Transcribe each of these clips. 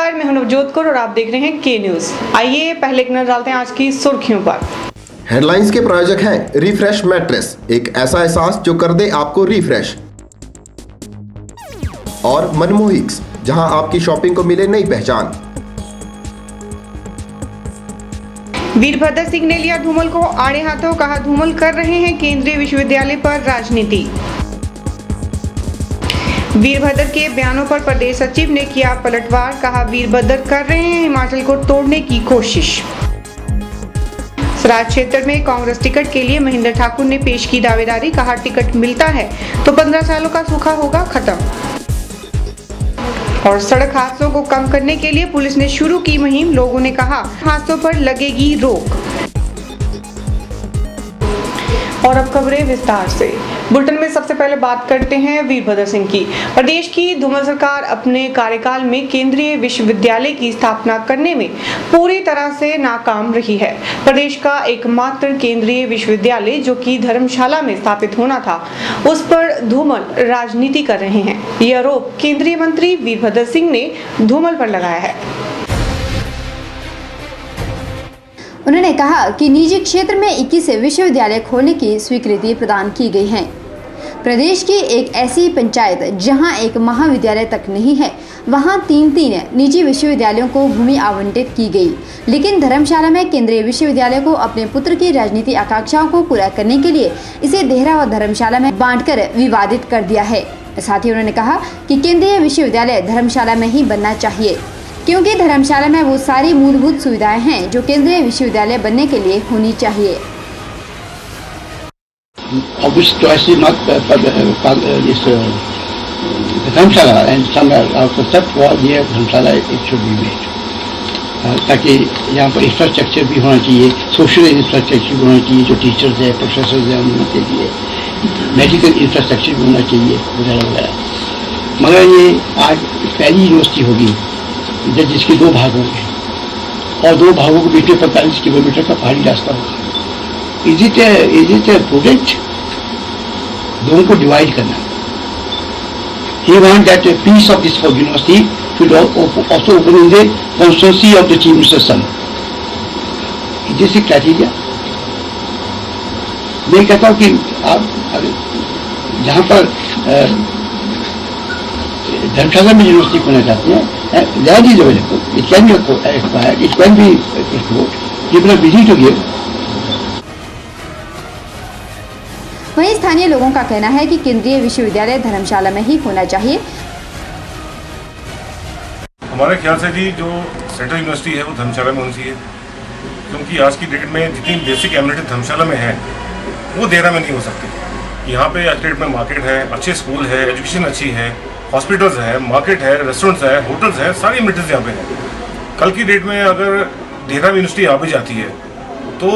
नमस्कार, मैं हूं नवजोत कौर और आप देख रहे हैं के न्यूज। आइए पहले एक नजर डालते हैं आज की सुर्खियों पर। हेडलाइंस के प्रायोजक हैं रिफ्रेश मैट्रेस, एक ऐसा एहसास जो कर दे आपको रिफ्रेश। और मनमोहिक्स, जहां आपकी शॉपिंग को मिले नई पहचान। वीरभद्र सिंह ने लिया धूमल को आड़े हाथों, कहा धूमल कर रहे हैं केंद्रीय विश्वविद्यालय पर राजनीति। वीरभद्र के बयानों पर प्रदेश सचिव ने किया पलटवार, कहा वीरभद्र कर रहे हैं हिमाचल को तोड़ने की कोशिश। सराज क्षेत्र में कांग्रेस टिकट के लिए महेंद्र ठाकुर ने पेश की दावेदारी, कहा टिकट मिलता है तो 15 सालों का सूखा होगा खत्म। और सड़क हादसों को कम करने के लिए पुलिस ने शुरू की मुहिम, लोगों ने कहा हादसों पर लगेगी रोक। और अब खबरें विस्तार से। बुलेटिन में सबसे पहले बात करते हैं वीरभद्र सिंह की। प्रदेश की धूमल सरकार अपने कार्यकाल में केंद्रीय विश्वविद्यालय की स्थापना करने में पूरी तरह से नाकाम रही है। प्रदेश का एकमात्र केंद्रीय विश्वविद्यालय जो कि धर्मशाला में स्थापित होना था, उस पर धूमल राजनीति कर रहे हैं। यह आरोप केंद्रीय मंत्री वीरभद्र सिंह ने धूमल पर लगाया है। उन्होंने कहा कि निजी क्षेत्र में 21 विश्वविद्यालय खोलने की स्वीकृति प्रदान की गई है। प्रदेश की एक ऐसी पंचायत जहां एक महाविद्यालय तक नहीं है, वहां 3 निजी विश्वविद्यालयों को भूमि आवंटित की गई, लेकिन धर्मशाला में केंद्रीय विश्वविद्यालय को अपने पुत्र की राजनीतिक आकांक्षाओं को पूरा करने के लिए इसे देहरा व धर्मशाला में बांटकर विवादित कर दिया है। साथ ही उन्होंने कहा कि केंद्रीय विश्वविद्यालय धर्मशाला में ही बनना चाहिए, क्योंकि धर्मशाला में वो सारी मूलभूत सुविधाएं हैं जो केंद्रीय विश्वविद्यालय बनने के लिए होनी चाहिए। ताकि यहाँ पर इंफ्रास्ट्रक्चर भी होना चाहिए, सोशल इंफ्रास्ट्रक्चर भी होना चाहिए, जो टीचर्स है, प्रोफेसर है, उनके लिए मेडिकल इंफ्रास्ट्रक्चर भी होना चाहिए वगैरह वगैरह। मगर ये आज पहली यूनिवर्सिटी होगी जिसके 2 भाग होंगे और 2 भागों के बीच में 45 किलोमीटर का पहाड़ी रास्ता होगा। इज इट ए प्रोजेक्ट दोनों को डिवाइड करना। He want that a piece of this university should also open in the constituency of the chief minister's son. Is this a criteria? मैं कहता हूँ कि आप जहाँ पर धर्मशाला में यूनिवर्सिटी खोलना चाहते हैं, land is available. It can be acquired. It can be explored. People are busy to give. वहीं स्थानीय लोगों का कहना है कि केंद्रीय विश्वविद्यालय धर्मशाला में ही होना चाहिए। हमारे ख्याल से जी जो सेंट्रल यूनिवर्सिटी है वो धर्मशाला में होनी चाहिए, क्योंकि आज की डेट में जितनी बेसिक एमिनिटी धर्मशाला में है वो देहरा में नहीं हो सकती। यहाँ पे आज की डेट में मार्केट है, अच्छे स्कूल है, एजुकेशन अच्छी है, हॉस्पिटल्स है, मार्केट है, रेस्टोरेंट्स है, होटल्स है, सारी एमिनिटीज यहाँ पे है। कल की डेट में अगर देहरा यूनिवर्सिटी आ भी जाती है तो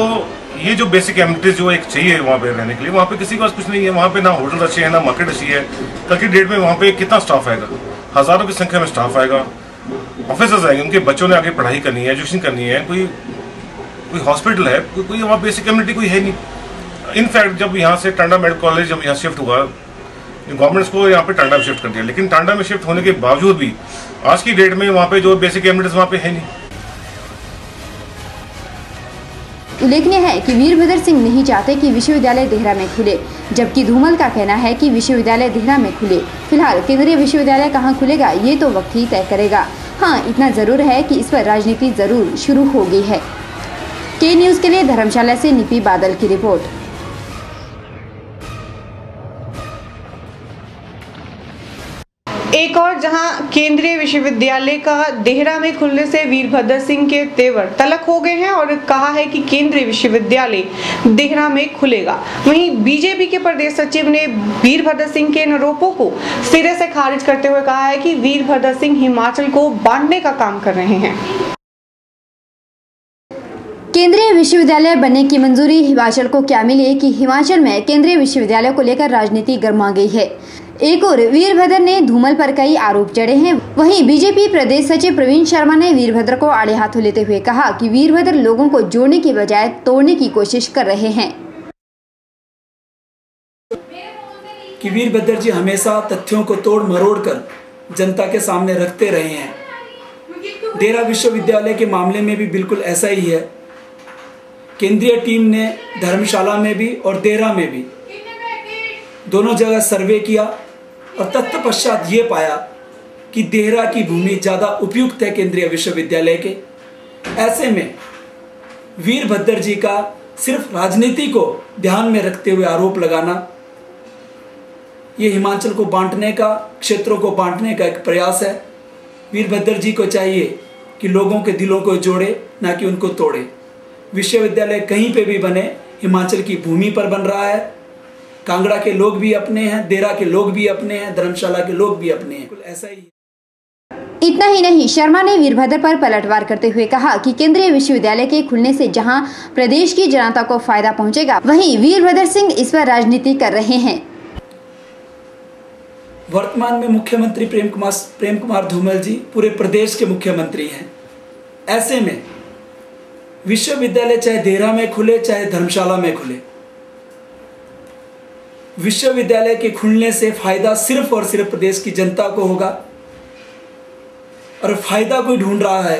ये जो बेसिक एमिनिटीज जो एक चाहिए वहाँ पे रहने के लिए, वहाँ पे किसी के पास कुछ नहीं है। वहाँ पे ना होटल अच्छे हैं, ना मार्केट अच्छी है। कल की डेट में वहाँ पे कितना स्टाफ आएगा? हजारों की संख्या में स्टाफ आएगा, ऑफिसर्स आएंगे, उनके बच्चों ने आगे पढ़ाई करनी है, एजुकेशन करनी है। कोई हॉस्पिटल है, कोई वहाँ बेसिक एमिनिटी कोई है नहीं। इनफैक्ट जब यहाँ से टांडा मेडिकल कॉलेज जब यहाँ शिफ्ट हुआ, गवर्नमेंट को यहाँ पे टांडा में शिफ्ट कर दिया, लेकिन टांडा में शिफ्ट होने के बावजूद भी आज की डेट में वहाँ पे जो बेसिक एमिनिटीज वहाँ पे है नहीं। उल्लेखनीय है कि वीरभद्र सिंह नहीं चाहते कि विश्वविद्यालय देहरा में खुले, जबकि धूमल का कहना है कि विश्वविद्यालय देहरा में खुले। फिलहाल केंद्रीय विश्वविद्यालय कहां खुलेगा ये तो वक्त ही तय करेगा। हाँ, इतना जरूर है कि इस पर राजनीति जरूर शुरू हो गई है। के न्यूज के लिए धर्मशाला से निपी बादल की रिपोर्ट। एक और जहां केंद्रीय विश्वविद्यालय का देहरा में खुलने से वीरभद्र सिंह के तेवर तलक हो गए हैं और कहा है कि केंद्रीय विश्वविद्यालय देहरा में खुलेगा। वहीं बीजेपी के प्रदेश सचिव ने वीरभद्र सिंह के आरोपों को सिरे से खारिज करते हुए कहा है कि वीरभद्र सिंह हिमाचल को बांटने का काम कर रहे हैं। केंद्रीय विश्वविद्यालय बनने की मंजूरी हिमाचल को क्या मिली कि हिमाचल में केंद्रीय विश्वविद्यालय को लेकर राजनीति गर्मा गई है। एक और वीरभद्र ने धूमल पर कई आरोप जड़े हैं। वहीं बीजेपी प्रदेश सचिव प्रवीण शर्मा ने वीरभद्र को आड़े हाथों लेते हुए कहा कि वीरभद्र लोगों को जोड़ने की बजाय तोड़ने की कोशिश कर रहे हैं। कि वीरभद्र जी हमेशा तथ्यों को तोड़ मरोड़ कर जनता के सामने रखते रहे हैं। देरा विश्वविद्यालय के मामले में भी बिल्कुल ऐसा ही है। केंद्रीय टीम ने धर्मशाला में भी और देरा में भी दोनों जगह सर्वे किया और तत्पश्चात ये पाया कि देहरा की भूमि ज़्यादा उपयुक्त है केंद्रीय विश्वविद्यालय के। ऐसे में वीरभद्र जी का सिर्फ राजनीति को ध्यान में रखते हुए आरोप लगाना, ये हिमाचल को बांटने का, क्षेत्रों को बांटने का एक प्रयास है। वीरभद्र जी को चाहिए कि लोगों के दिलों को जोड़े, ना कि उनको तोड़े। विश्वविद्यालय कहीं पे भी बने, हिमाचल की भूमि पर बन रहा है। कांगड़ा के लोग भी अपने हैं, देरा के लोग भी अपने हैं, धर्मशाला के लोग भी अपने हैं, ऐसा ही। इतना ही नहीं, शर्मा ने वीरभद्र पर पलटवार करते हुए कहा कि केंद्रीय विश्वविद्यालय के खुलने से जहां प्रदेश की जनता को फायदा पहुंचेगा, वहीं वीरभद्र सिंह इस पर राजनीति कर रहे हैं। वर्तमान में मुख्यमंत्री प्रेम कुमार धूमल जी पूरे प्रदेश के मुख्यमंत्री हैं। ऐसे में विश्वविद्यालय चाहे देहरा में खुले चाहे धर्मशाला में खुले, विश्वविद्यालय के खुलने से फायदा सिर्फ और सिर्फ प्रदेश की जनता को होगा। और फायदा कोई ढूंढ रहा है,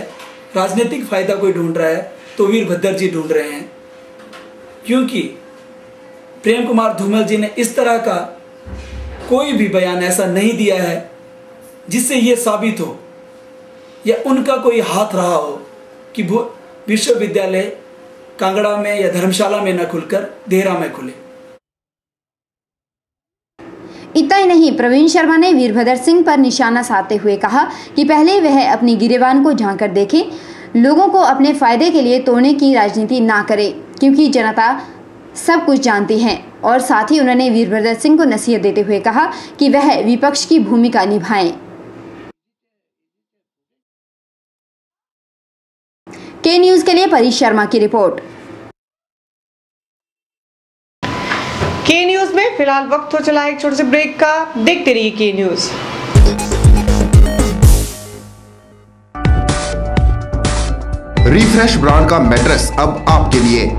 राजनीतिक फायदा कोई ढूंढ रहा है, तो वीरभद्र जी ढूंढ रहे हैं। क्योंकि प्रेम कुमार धूमल जी ने इस तरह का कोई भी बयान ऐसा नहीं दिया है जिससे ये साबित हो या उनका कोई हाथ रहा हो कि विश्वविद्यालय कांगड़ा में या धर्मशाला में न खुलकर देहरा में खुले। इतना ही नहीं, प्रवीण शर्मा ने वीरभद्र सिंह पर निशाना साधते हुए कहा कि पहले वह अपनी गिरेबान को झांक कर देखें, लोगों को अपने फायदे के लिए तोड़ने की राजनीति ना करें, क्योंकि जनता सब कुछ जानती है। और साथ ही उन्होंने वीरभद्र सिंह को नसीहत देते हुए कहा कि वह विपक्ष की भूमिका निभाएं। के न्यूज के लिए परी शर्मा की रिपोर्ट। के न्यूज में फिलहाल वक्त हो चला एक छोटे से ब्रेक का। देखते रहिए के न्यूज। रिफ्रेश ब्रांड का मैट्रेस अब आपके लिए।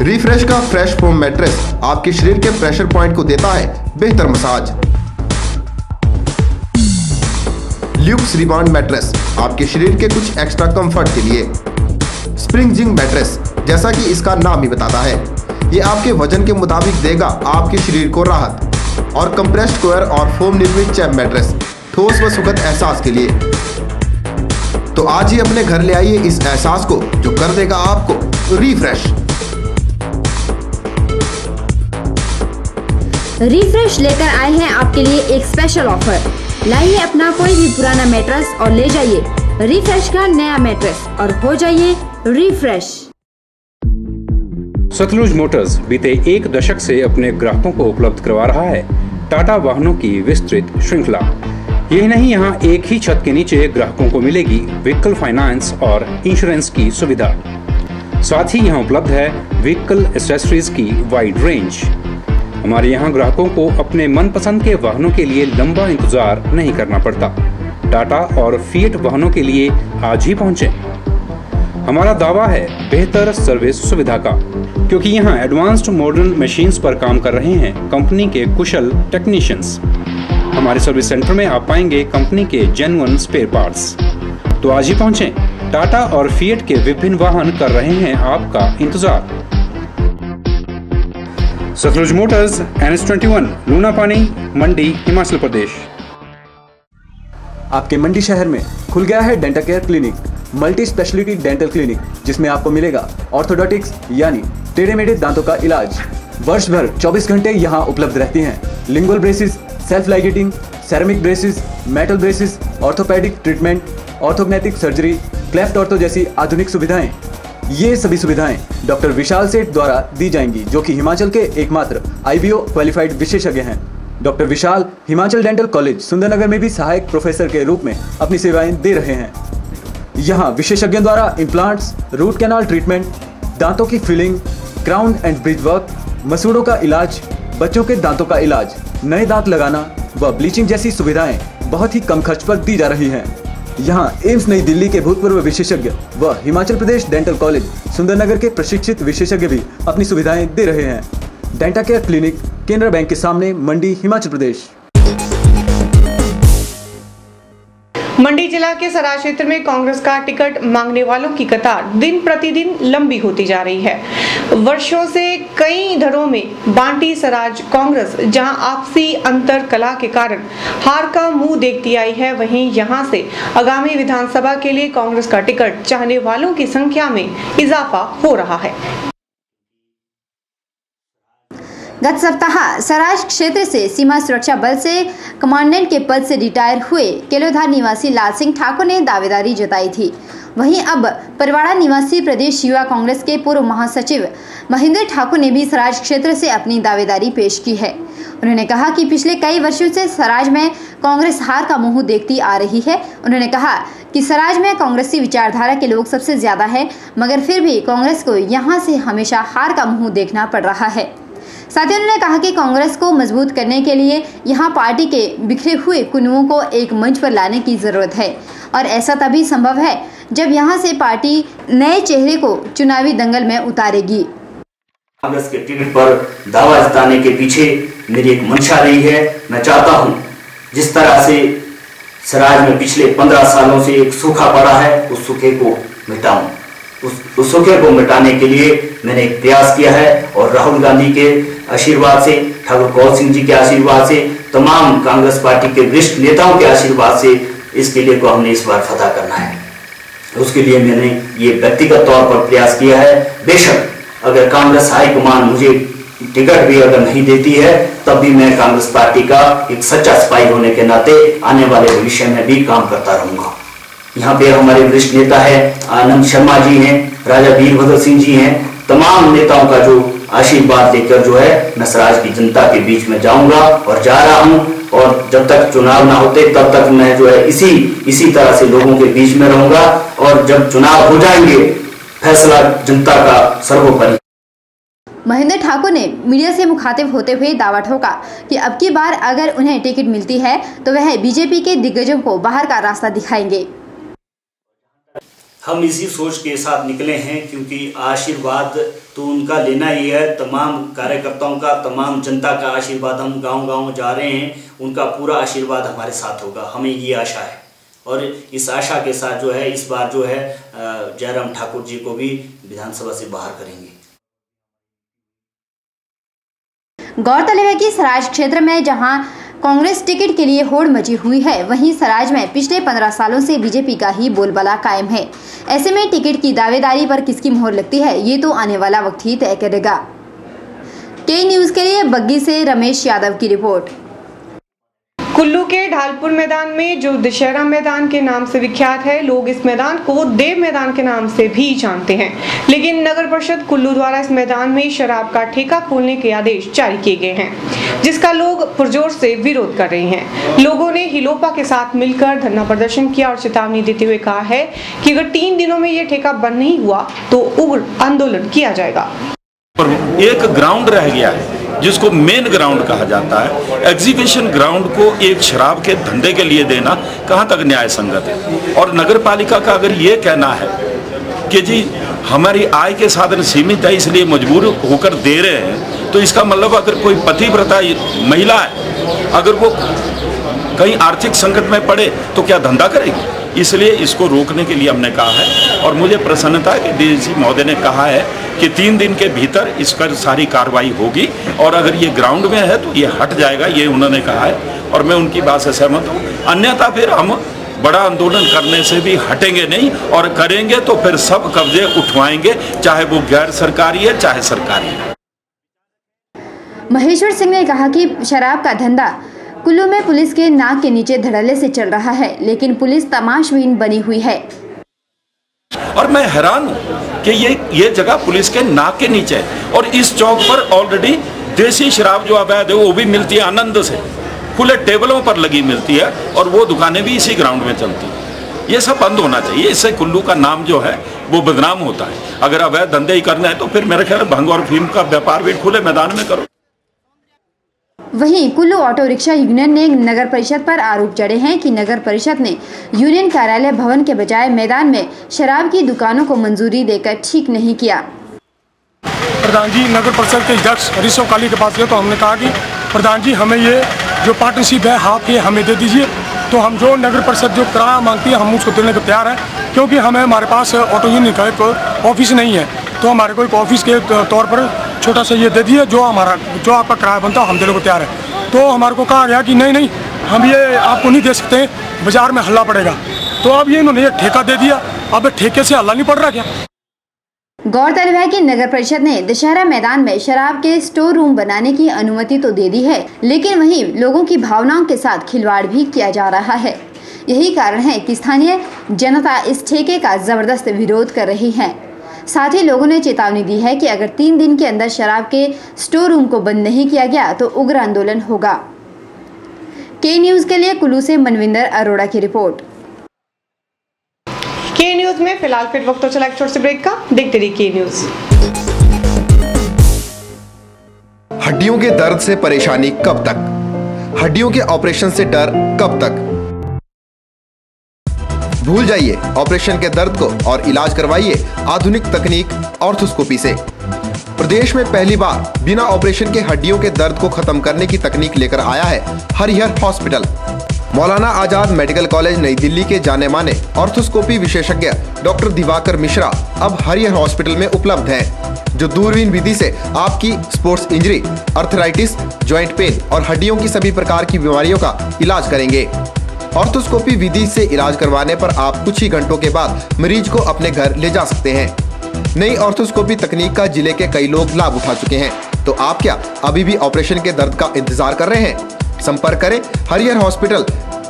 रिफ्रेश का फ्रेश फोम मैट्रेस आपके शरीर के प्रेशर पॉइंट को देता है बेहतर मसाज। ल्यूक्स रिबाउंड मैट्रेस आपके शरीर के कुछ एक्स्ट्रा कंफर्ट के लिए। स्प्रिंग जिंक मैट्रेस, जैसा कि इसका नाम ही बताता है, ये आपके वजन के मुताबिक देगा आपके शरीर को राहत। और कंप्रेस्ड कोयर और फोम निर्मित चैप मैट्रेस ठोस व सुखद एहसास के लिए। तो आज ही अपने घर ले आइए इस एहसास को जो कर देगा आपको रिफ्रेश। रिफ्रेश लेकर आए हैं आपके लिए एक स्पेशल ऑफर। लाइए अपना कोई भी पुराना मैट्रेस और ले जाइए रिफ्रेश का नया मैट्रेस और हो जाइए रिफ्रेश। सतलुज मोटर्स बीते एक दशक से अपने ग्राहकों को उपलब्ध करवा रहा है टाटा वाहनों की विस्तृत श्रृंखला। यही नहीं, यहाँ एक ही छत के नीचे ग्राहकों को मिलेगी व्हीकल फाइनेंस और इंश्योरेंस की सुविधा। साथ ही यहाँ उपलब्ध है व्हीकल एक्सेसरीज की वाइड रेंज। हमारे यहाँ ग्राहकों को अपने मनपसंद के वाहनों के लिए लंबा इंतजार नहीं करना पड़ता। टाटा और फिएट वाहनों के लिए आज ही पहुँचें। हमारा दावा है बेहतर सर्विस सुविधा का, क्योंकि यहाँ एडवांस्ड मॉडर्न मशीन्स पर काम कर रहे हैं कंपनी के कुशल टेक्नीशियंस। हमारे सर्विस सेंटर में आप पाएंगे कंपनी के जेन्युइन स्पेयर पार्ट्स। तो आज ही पहुँचें। टाटा और फिएट के विभिन्न वाहन कर रहे हैं आपका इंतजार। सतलुज मोटर्स, NH21, लूनापानी, मंडी, हिमाचल प्रदेश। आपके मंडी शहर में खुल गया है dental care clinic, multi speciality dental clinic, जिसमें आपको मिलेगा ऑर्थोडोंटिक्स यानी टेढ़े मेढ़े दांतों का इलाज। वर्ष भर 24 घंटे यहाँ उपलब्ध रहती हैं। Lingual braces, self ligating, ceramic braces, metal braces, orthopedic treatment, orthognathic surgery, cleft ortho जैसी आधुनिक सुविधाएं। ये सभी सुविधाएं डॉक्टर विशाल सेठ द्वारा दी जाएंगी, जो कि हिमाचल के एकमात्र IBO क्वालिफाइड विशेषज्ञ हैं। डॉक्टर विशाल हिमाचल डेंटल कॉलेज सुंदरनगर में भी सहायक प्रोफेसर के रूप में अपनी सेवाएं दे रहे हैं। यहाँ विशेषज्ञों द्वारा इम्प्लांट्स, रूट कैनाल ट्रीटमेंट, दांतों की filling, crown and bridge work, मसूड़ों का इलाज, बच्चों के दांतों का इलाज, नए दांत लगाना व ब्लीचिंग जैसी सुविधाएं बहुत ही कम खर्च पर दी जा रही हैं। यहाँ एम्स नई दिल्ली के भूतपूर्व विशेषज्ञ व हिमाचल प्रदेश डेंटल कॉलेज सुंदरनगर के प्रशिक्षित विशेषज्ञ भी अपनी सुविधाएं दे रहे हैं। Denta care clinic, Canara bank के सामने, मंडी, हिमाचल प्रदेश। मंडी जिला के सराज क्षेत्र में कांग्रेस का टिकट मांगने वालों की कतार दिन प्रतिदिन लंबी होती जा रही है। वर्षों से कई धड़ों में बांटी सराज कांग्रेस जहां आपसी अंतर कला के कारण हार का मुंह देखती आई है, वहीं यहां से आगामी विधानसभा के लिए कांग्रेस का टिकट चाहने वालों की संख्या में इजाफा हो रहा है। गत सप्ताह सराज क्षेत्र से सीमा सुरक्षा बल से कमांडेंट के पद से रिटायर हुए केलोधार निवासी लाल सिंह ठाकुर ने दावेदारी जताई थी। वहीं अब परवाड़ा निवासी प्रदेश युवा कांग्रेस के पूर्व महासचिव महेंद्र ठाकुर ने भी सराज क्षेत्र से अपनी दावेदारी पेश की है। उन्होंने कहा कि पिछले कई वर्षों से सराज में कांग्रेस हार का मुंह देखती आ रही है। उन्होंने कहा कि सराज में कांग्रेसी विचारधारा के लोग सबसे ज्यादा है, मगर फिर भी कांग्रेस को यहां से हमेशा हार का मुंह देखना पड़ रहा है। साथ ही उन्होंने कहा कि कांग्रेस को मजबूत करने के लिए यहां पार्टी के बिखरे हुए कुनवों को एक मंच पर लाने की जरूरत है और ऐसा तभी संभव है जब यहां से पार्टी नए चेहरे को चुनावी दंगल में उतारेगी। कांग्रेस के टिकट पर दावा जताने के पीछे मेरी एक मंशा रही है। मैं चाहता हूं जिस तरह से सराज में पिछले 15 सालों से एक सूखा पड़ा है, उस सूखे को मिटाऊं। उस सूखे को मिटाने के लिए मैंने एक प्रयास किया है और राहुल गांधी के आशीर्वाद से, ठाकुर कौल सिंह जी के आशीर्वाद से, तमाम कांग्रेस पार्टी के वरिष्ठ नेताओं के आशीर्वाद से इस किले को हमने इस बार फतह करना है। उसके लिए मैंने ये व्यक्तिगत तौर पर प्रयास किया है। बेशक अगर कांग्रेस हाईकमान मुझे टिकट भी अगर नहीं देती है, तब भी मैं कांग्रेस पार्टी का एक सच्चा सिपाही होने के नाते आने वाले भविष्य में भी काम करता रहूंगा। यहाँ पे हमारे वरिष्ठ नेता है आनंद शर्मा जी हैं, राजा वीरभद्र सिंह जी हैं, तमाम नेताओं का जो आशीर्वाद लेकर जो है मैं सराज की जनता के बीच में जाऊंगा और जा रहा हूं। और जब तक चुनाव ना होते तब तक मैं जो है इसी तरह से लोगों के बीच में रहूंगा और जब चुनाव हो जाएंगे फैसला जनता का सर्वोपरि। महेंद्र ठाकुर ने मीडिया से मुखातिब होते हुए दावा ठोका कि अब की बार अगर उन्हें टिकट मिलती है तो वह बीजेपी के दिग्गजों को बाहर का रास्ता दिखाएंगे। हम इसी सोच के साथ निकले हैं क्योंकि आशीर्वाद तो उनका लेना ही है, तमाम कार्यकर्ताओं का, तमाम जनता का आशीर्वाद। हम गांव-गांव जा रहे हैं, उनका पूरा आशीर्वाद हमारे साथ होगा, हमें ये आशा है। और इस आशा के साथ जो है इस बार जो है जयराम ठाकुर जी को भी विधानसभा से बाहर करेंगे। गौरतलब है कि सराज क्षेत्र में जहां कांग्रेस टिकट के लिए होड़ मची हुई है, वहीं सराज में पिछले 15 सालों से बीजेपी का ही बोलबाला कायम है। ऐसे में टिकट की दावेदारी पर किसकी मोहर लगती है, ये तो आने वाला वक्त ही तय करेगा। के न्यूज के लिए बग्गी से रमेश यादव की रिपोर्ट। कुल्लू के ढालपुर मैदान में जो दशहरा मैदान के नाम से विख्यात है, लोग इस मैदान को देव मैदान के नाम से भी जानते हैं, लेकिन नगर परिषद कुल्लू द्वारा इस मैदान में शराब का ठेका खोलने के आदेश जारी किए गए हैं, जिसका लोग पुरजोर से विरोध कर रहे हैं। लोगों ने हिलोपा के साथ मिलकर धरना प्रदर्शन किया और चेतावनी देते हुए कहा है कि अगर 3 दिनों में ये ठेका बंद नहीं हुआ तो उग्र आंदोलन किया जाएगा। एक ग्राउंड रह गया है जिसको मेन ग्राउंड कहा जाता है। एग्जीबिशन ग्राउंड को एक शराब के धंधे के लिए देना कहाँ तक न्याय संगत है। और नगर पालिका का अगर ये कहना है कि जी हमारी आय के साधन सीमित है इसलिए मजबूर होकर दे रहे हैं, तो इसका मतलब अगर कोई पतिव्रता महिला है, अगर वो कहीं आर्थिक संकट में पड़े तो क्या धंधा करेगी? इसलिए इसको रोकने के लिए हमने कहा है। और मुझे प्रसन्नता है कि डीसी महोदय ने कहा है कि 3 दिन के भीतर इस पर सारी कार्रवाई होगी और अगर ये ग्राउंड में है तो ये हट जाएगा, ये उन्होंने कहा है और मैं उनकी बात से सहमत हूँ। अन्यथा फिर हम बड़ा आंदोलन करने से भी हटेंगे नहीं और करेंगे तो फिर सब कब्जे उठवाएंगे, चाहे वो गैर सरकारी है चाहे सरकारी है। महेश्वर सिंह ने कहा कि शराब का धंधा कुल्लू में पुलिस के नाक के नीचे धड़ल्ले से चल रहा है, लेकिन पुलिस तमाशबीन बनी हुई है। और मैं हैरान हूँ कि ये जगह पुलिस के नाक के नीचे है और इस चौक पर ऑलरेडी देसी शराब जो अवैध है वो भी मिलती है आनंद से, खुले टेबलों पर लगी मिलती है और वो दुकानें भी इसी ग्राउंड में चलती हैं। ये सब बंद होना चाहिए, इससे कुल्लू का नाम जो है वो बदनाम होता है। अगर अवैध धंधे ही करना है तो फिर मेरे ख्याल भंग और फीम का व्यापार भी खुले मैदान में करो। वहीं कुल्लू ऑटो रिक्शा यूनियन ने नगर परिषद पर आरोप जड़े हैं कि नगर परिषद ने यूनियन कार्यालय भवन के बजाय मैदान में शराब की दुकानों को मंजूरी देकर ठीक नहीं किया। प्रधान जी नगर परिषद के अध्यक्ष ऋषभ काली के पास गए तो हमने कहा कि प्रधान जी हमें ये जो पार्टनरशिप है हाफ ये हमें दे दीजिए तो हम जो नगर परिषद जो किराया मांगती है हम उसको देने को तैयार हैं, क्योंकि हमारे पास ऑटो यूनियन का एक ऑफिस नहीं है, तो हमारे को एक ऑफिस के तौर पर छोटा सा ये दे दिए, जो आपका किराया बनता है हम देने को तैयार है। तो हमारे को कहा गया कि नहीं हम ये आपको नहीं दे सकते, बाजार में हल्ला पड़ेगा। तो अब ये इन्होंने ठेका दे दिया, अब ठेके से हल्ला नहीं पड़ रहा क्या? गौरतलब है कि नगर परिषद ने दशहरा मैदान में शराब के स्टोर रूम बनाने की अनुमति तो दे दी है, लेकिन वहीं लोगों की भावनाओं के साथ खिलवाड़ भी किया जा रहा है। यही कारण है कि स्थानीय जनता इस ठेके का जबरदस्त विरोध कर रही है। साथ ही लोगों ने चेतावनी दी है कि अगर 3 दिन के अंदर शराब के स्टोर रूम को बंद नहीं किया गया तो उग्र आंदोलन होगा। के न्यूज के लिए कुल्लू से मनविंदर अरोड़ा की रिपोर्ट। के न्यूज में फिलहाल फिर वक्त तो चला एक छोटे से ब्रेक का, देखते रहिए के न्यूज। हड्डियों के दर्द से परेशानी कब तक? हड्डियों के ऑपरेशन से डर कब तक? भूल जाइए ऑपरेशन के दर्द को और इलाज करवाइए आधुनिक तकनीक ऑर्थोस्कोपी से। प्रदेश में पहली बार बिना ऑपरेशन के हड्डियों के दर्द को खत्म करने की तकनीक लेकर आया है Harihar hospital. Maulana Azad medical college नई दिल्ली के जाने माने ऑर्थोस्कोपी विशेषज्ञ डॉक्टर दिवाकर मिश्रा अब हरिहर हॉस्पिटल में उपलब्ध हैं, जो दूरबीन विधि से आपकी sports injury, arthritis, joint pain और हड्डियों की सभी प्रकार की बीमारियों का इलाज करेंगे। ऑर्थोस्कोपी विधि से इलाज करवाने पर आप कुछ ही घंटों के बाद मरीज को अपने घर ले जा सकते हैं। नई ऑर्थोस्कोपी तकनीक का जिले के कई लोग लाभ उठा चुके हैं, तो आप क्या अभी भी ऑपरेशन के दर्द का इंतजार कर रहे हैं? संपर्क करें Harihar hospital,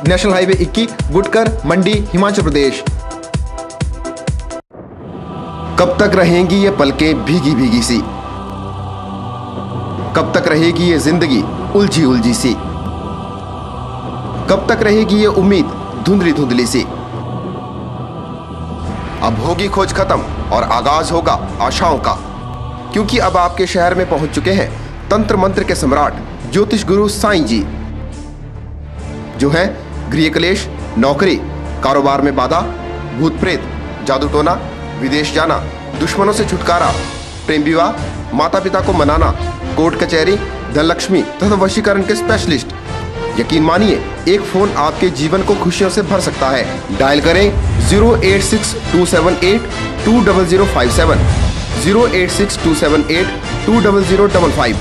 national highway 21, Gutkar, मंडी, हिमाचल प्रदेश। कब तक रहेंगी ये पलकें भीगी भीगी सी? कब तक रहेगी ये जिंदगी उलझी उलझी सी? कब तक रहेगी ये उम्मीद धुंधली धुंधली सी? अब होगी खोज खत्म और आगाज होगा आशाओं का, क्योंकि अब आपके शहर में पहुंच चुके हैं तंत्र मंत्र के सम्राट ज्योतिष गुरु साईं जी, जो है गृह क्लेश, नौकरी, कारोबार में बाधा, भूत प्रेत, जादू टोना, विदेश जाना, दुश्मनों से छुटकारा, प्रेम विवाह, माता पिता को मनाना, कोर्ट कचहरी, धनलक्ष्मी तथा वशीकरण के स्पेशलिस्ट। यकीन मानिए एक फोन आपके जीवन को खुशियों से भर सकता है। डायल करें 08627820057, 08627820055।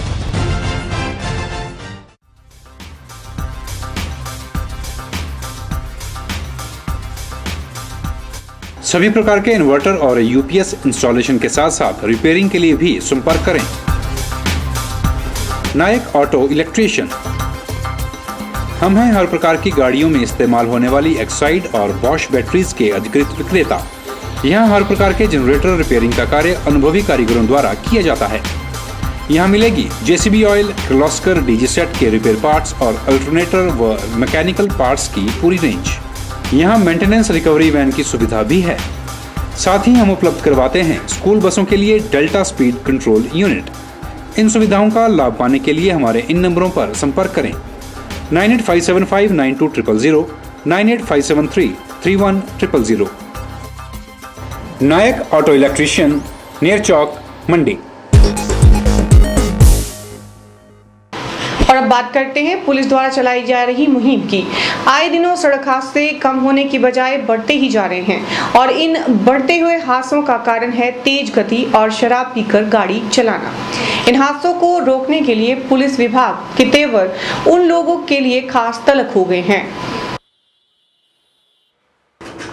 सभी प्रकार के इन्वर्टर और यूपीएस इंस्टॉलेशन के साथ साथ रिपेयरिंग के लिए भी संपर्क करें। नायक ऑटो इलेक्ट्रीशियन। हम हैं हर प्रकार की गाड़ियों में इस्तेमाल होने वाली एक्साइड और बॉश बैटरीज के अधिकृत विक्रेता। यहाँ हर प्रकार के जनरेटर रिपेयरिंग का कार्य अनुभवी कारीगरों द्वारा किया जाता है। यहाँ मिलेगी JCB oil, Kirloskar DG set के रिपेयर पार्ट्स और अल्टरनेटर व मैकेनिकल पार्ट्स की पूरी रेंज। यहाँ मेंटेनेंस रिकवरी वैन की सुविधा भी है। साथ ही हम उपलब्ध करवाते हैं स्कूल बसों के लिए डेल्टा स्पीड कंट्रोल यूनिट। इन सुविधाओं का लाभ पाने के लिए हमारे इन नंबरों पर संपर्क करें 9857592000, 9857331000। नायक ऑटो इलेक्ट्रीशियन, नियर चौक, मंडी। और अब बात करते हैं पुलिस द्वारा चलाई जा रही मुहिम की। आए दिनों सड़क हादसे कम होने की बजाय बढ़ते ही जा रहे हैं, और इन बढ़ते हुए हादसों का कारण है तेज गति और शराब पीकर गाड़ी चलाना। इन हादसों को रोकने के लिए पुलिस विभाग के तेवर उन लोगों के लिए खास तलब हो गए हैं।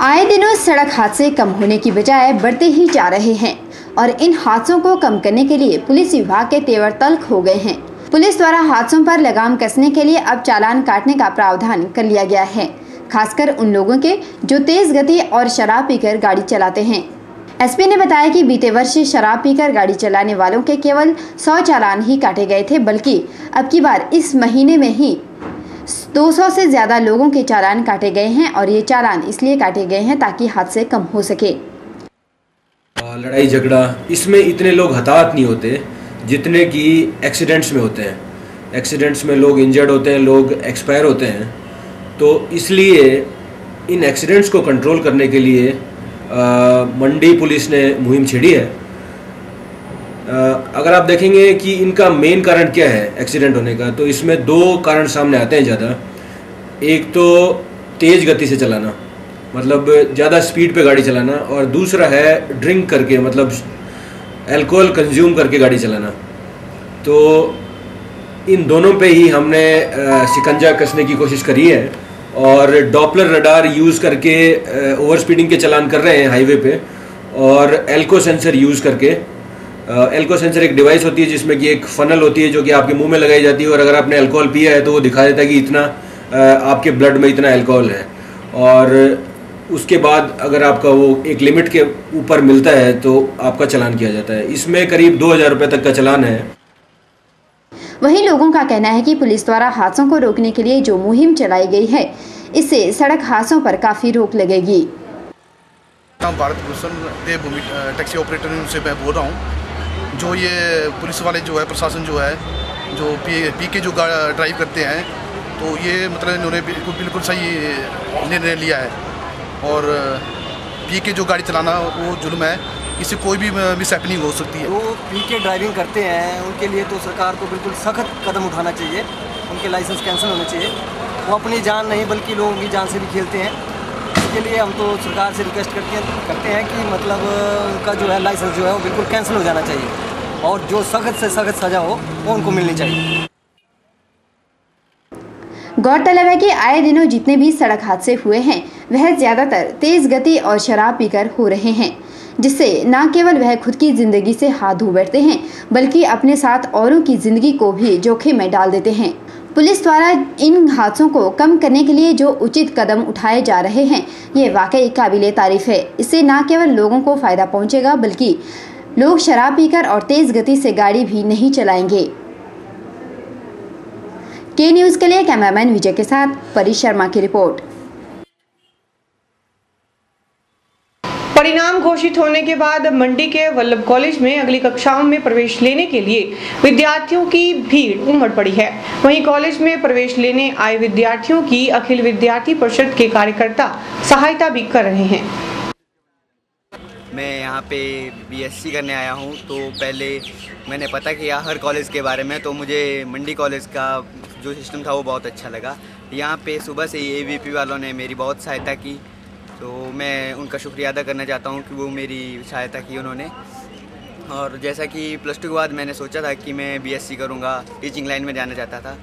आए दिनों सड़क हादसे कम होने की बजाय बढ़ते ही जा रहे हैं, और इन हादसों को कम करने के लिए पुलिस विभाग के तेवर तल्ख हो गए हैं। पुलिस द्वारा हादसों पर लगाम कसने के लिए अब चालान काटने का प्रावधान कर लिया गया है, खासकर उन लोगों के जो तेज गति और शराब पीकर गाड़ी चलाते हैं। एसपी ने बताया कि बीते वर्ष शराब पीकर गाड़ी चलाने वालों के केवल 100 चालान ही काटे गए थे, बल्कि अब की बार इस महीने में ही 200 से ज्यादा लोगों के चालान काटे गए हैं, और ये चालान इसलिए काटे गए हैं ताकि हादसे कम हो सके। लड़ाई झगड़ा इसमें इतने लोग हताहत नहीं होते जितने कि एक्सीडेंट्स में होते हैं। एक्सीडेंट्स में लोग इंजर्ड होते हैं, लोग एक्सपायर होते हैं। तो इसलिए इन एक्सीडेंट्स को कंट्रोल करने के लिए मंडी पुलिस ने मुहिम छेड़ी है। अगर आप देखेंगे कि इनका मेन कारण क्या है एक्सीडेंट होने का, तो इसमें 2 कारण सामने आते हैं ज़्यादा। एक तो तेज़ गति से चलाना, मतलब ज़्यादा स्पीड पे गाड़ी चलाना, और दूसरा है ड्रिंक करके, मतलब अल्कोहल कंज्यूम करके गाड़ी चलाना। तो इन दोनों पे ही हमने शिकंजा कसने की कोशिश करी है और डॉपलर रडार यूज़ करके ओवर स्पीडिंग के चालान कर रहे हैं हाईवे पे, और एल्को सेंसर यूज़ करके। एल्को सेंसर एक डिवाइस होती है जिसमें कि एक फनल होती है जो कि आपके मुंह में लगाई जाती है, और अगर आपने अल्कोहल पिया है तो वो दिखा देता है कि इतना आपके ब्लड में इतना अल्कोहल है, और उसके बाद अगर आपका वो एक लिमिट के ऊपर मिलता है तो आपका चालान किया जाता है। इसमें करीब 2000 रुपये तक का चालान है। वहीं लोगों का कहना है कि पुलिस द्वारा हादसों को रोकने के लिए जो मुहिम चलाई गई है, इससे सड़क हादसों पर काफी रोक लगेगी। भारत भूषण देवभूमि टैक्सी ऑपरेटर से मैं बोल रहा हूँ। जो ये पुलिस वाले जो है, प्रशासन जो है, जो पी के जो ड्राइव करते हैं, तो ये मतलब इन्होंने बिल्कुल सही निर्णय लिया है। और पी के जो गाड़ी चलाना वो जुल्म है, इससे कोई भी मिसहैपनिंग हो सकती है। वो पी के ड्राइविंग करते हैं उनके लिए तो सरकार को बिल्कुल सख्त कदम उठाना चाहिए, उनके लाइसेंस कैंसिल होने चाहिए। वो अपनी जान नहीं बल्कि लोगों की जान से भी खेलते हैं। इसके लिए हम तो सरकार से रिक्वेस्ट करते हैं कि मतलब उनका जो है लाइसेंस जो है वो बिल्कुल कैंसिल हो जाना चाहिए, और जो सख्त से सख्त सज़ा हो वो उनको मिलनी चाहिए। गौरतलब है कि आए दिनों जितने भी सड़क हादसे हुए हैं वह ज़्यादातर तेज गति और शराब पीकर हो रहे हैं, जिससे न केवल वह खुद की जिंदगी से हाथ धो बैठते हैं बल्कि अपने साथ औरों की जिंदगी को भी जोखिम में डाल देते हैं। पुलिस द्वारा इन हादसों को कम करने के लिए जो उचित कदम उठाए जा रहे हैं, ये वाकई काबिले तारीफ है। इससे न केवल लोगों को फायदा पहुंचेगा बल्कि लोग शराब पीकर और तेज गति से गाड़ी भी नहीं चलाएंगे। के न्यूज़ के लिए कैमरामैन विजय के साथ परी शर्मा की रिपोर्ट। परिणाम घोषित होने के बाद मंडी के वल्लभ कॉलेज में अगली कक्षाओं में प्रवेश लेने के लिए विद्यार्थियों की भीड़ उमड़ पड़ी है। वहीं कॉलेज में प्रवेश लेने आए विद्यार्थियों की अखिल विद्यार्थी परिषद के कार्यकर्ता सहायता भी कर रहे हैं। मैं यहाँ पे बीएससी करने आया हूँ, तो पहले मैंने पता किया हर कॉलेज के बारे में, तो मुझे मंडी कॉलेज का जो सिस्टम था वो बहुत अच्छा लगा। यहाँ पे सुबह से ही एबीपी वालों ने मेरी बहुत सहायता की, तो मैं उनका शुक्रिया अदा करना चाहता हूँ कि वो मेरी सहायता की उन्होंने। और जैसा कि +2 के बाद मैंने सोचा था कि मैं बीएससी करूँगा, टीचिंग लाइन में जाना चाहता था,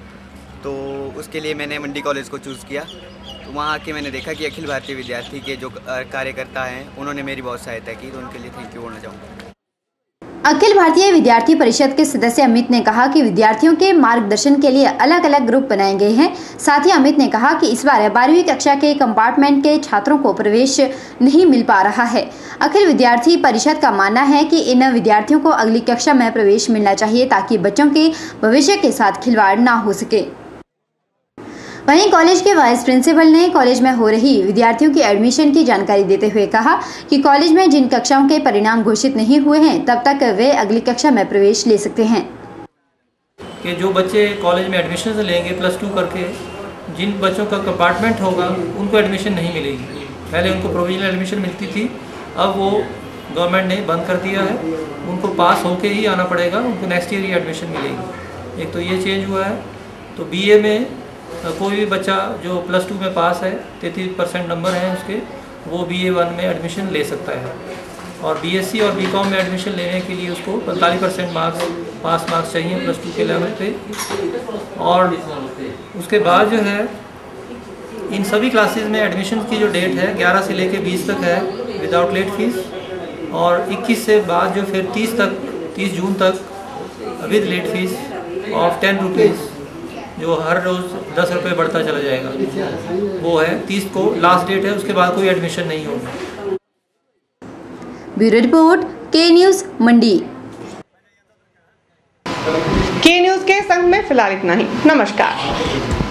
तो उसके लिए मैंने मंडी कॉलेज को चूज़ किया। तो वहाँ आके मैंने देखा कि अखिल भारतीय विद्यार्थी के जो कार्यकर्ता हैं उन्होंने मेरी बहुत सहायता की, तो उनके लिए थैंक यू बोलना चाहूँगा। अखिल भारतीय विद्यार्थी परिषद के सदस्य अमित ने कहा कि विद्यार्थियों के मार्गदर्शन के लिए अलग अलग ग्रुप बनाए गए हैं। साथ ही अमित ने कहा कि इस बार 12वीं कक्षा के कंपार्टमेंट के छात्रों को प्रवेश नहीं मिल पा रहा है। अखिल विद्यार्थी परिषद का मानना है कि इन विद्यार्थियों को अगली कक्षा में प्रवेश मिलना चाहिए ताकि बच्चों के भविष्य के साथ खिलवाड़ ना हो सके। वहीं कॉलेज के वाइस प्रिंसिपल ने कॉलेज में हो रही विद्यार्थियों की एडमिशन की जानकारी देते हुए कहा कि कॉलेज में जिन कक्षाओं के परिणाम घोषित नहीं हुए हैं तब तक वे अगली कक्षा में प्रवेश ले सकते हैं। कि जो बच्चे कॉलेज में एडमिशन लेंगे +2 करके, जिन बच्चों का कंपार्टमेंट होगा उनको एडमिशन नहीं मिलेगी। पहले उनको प्रोविजनल एडमिशन मिलती थी, अब वो गवर्नमेंट ने बंद कर दिया है। उनको पास होके ही आना पड़ेगा, उनको नेक्स्ट ईयर ही एडमिशन मिलेगी। एक तो ये चेंज हुआ है। तो बीए में कोई भी बच्चा जो +2 में पास है, 33% नंबर हैं उसके, वो BA1 में एडमिशन ले सकता है। और बीएससी और बीकॉम में एडमिशन लेने के लिए उसको 45% पास मार्क्स चाहिए +2 के लेवल पे। और उसके बाद जो है इन सभी क्लासेस में एडमिशन की जो डेट है 11 से लेके 20 तक है विदाउट लेट फीस, और 21 से बाद जो फिर 30 जून तक with late fee of 10 rupees, जो हर रोज़ 10 रुपये बढ़ता चला जाएगा। वो है 30 को लास्ट डेट है, उसके बाद कोई एडमिशन नहीं होगा। ब्यूरो रिपोर्ट, के न्यूज़ मंडी। के न्यूज़ के संग में फिलहाल इतना ही। नमस्कार।